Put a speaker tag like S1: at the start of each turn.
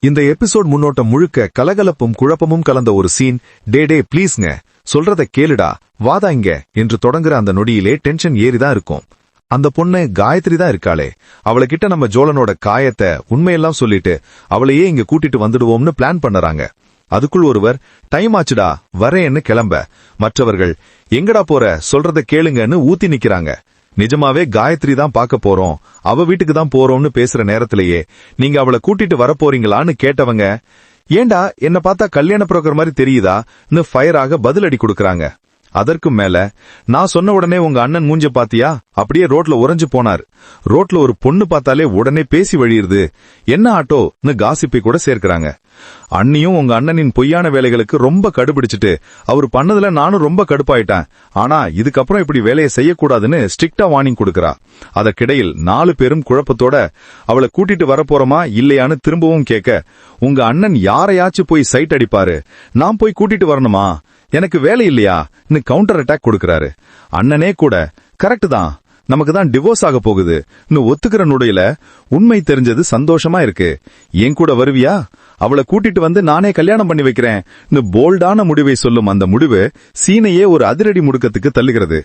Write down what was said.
S1: இந்த எபிசோட் முன்னோட்டம் முழுக்க கலகலப்பும் குழப்பமும் கலந்த ஒரு சீன். டே ப்ளீஸ்ங்க, சொல்றத கேளுடா, வாதா இங்க என்று தொடங்குற அந்த நொடியிலே டென்ஷன் ஏறிதான் இருக்கும். அந்த பொண்ணு காயத்ரி தான் இருக்காளே, அவளகிட்ட நம்ம ஜோலனோட காயத்தை உண்மையெல்லாம் சொல்லிட்டு அவளையே இங்க கூட்டிட்டு வந்துடுவோம்னு பிளான் பண்ணறாங்க. அதுக்குள் ஒருவர் டைம் ஆச்சுடா வரேன்னு கிளம்ப, மற்றவர்கள் எங்கடா போற, சொல்றத கேளுங்கன்னு ஊத்தி நிக்கிறாங்க. நிஜமாவே காயத்ரி தான் பார்க்க போறோம், அவ வீட்டுக்கு தான் போறோம்னு பேசுற நேரத்திலேயே நீங்க அவளை கூட்டிட்டு வரப்போறீங்களான்னு கேட்டவங்க, ஏண்டா என்ன பார்த்தா கல்யாண புரோக்கர் மாதிரி தெரியுதான்னு ஃபயராக பதிலடி கொடுக்கறாங்க. அதற்கும் மேல நான் சொன்ன உடனே உங்க அண்ணன் மூஞ்ச பாத்தியா, அப்படியே ரோட்ல உறைஞ்சு போனார். ரோட்ல ஒரு பொண்ணு பார்த்தாலே உடனே பேசி வழியுது, என்ன ஆட்டோன்னு காசிப்பை கூட சேர்க்கிறாங்க. அண்ணியும் உங்க அண்ணனின் பொய்யான வேலைகளுக்கு ரொம்ப கடுபிடிச்சிட்டு அவர் பண்ணதுல நானும் ரொம்ப கடுப்பாயிட்டேன், ஆனா இதுக்கப்புறம் இப்படி வேலையை செய்யக்கூடாதுன்னு ஸ்ட்ரிக்டா வார்னிங் கொடுக்கறா. அதற்கிடையில் 4 பேரும் குழப்பத்தோட அவளை கூட்டிட்டு வரப்போறோமா இல்லையான்னு திரும்பவும் கேட்க, உங்க அண்ணன் யாரையாச்சும் போய் சைட் அடிப்பாரு, நான் போய் கூட்டிட்டு வரணுமா, எனக்கு வேலை இல்லையா கவுண்டர் அட்டாக் கொடுக்கறாரு. அண்ணனே கூட கரெக்ட் தான், நமக்கு தான் டிவோர்ஸ் ஆக போகுது ஒத்துக்கிற நுடையில உண்மை தெரிஞ்சது சந்தோஷமா இருக்கு, ஏன் கூட வருவியா, அவளை கூட்டிட்டு வந்து நானே கல்யாணம் பண்ணி வைக்கிறேன் போல்டான முடிவை சொல்லும் அந்த முடிவு சீனையே ஒரு அதிரடி முடுக்கத்துக்கு தள்ளுகிறது.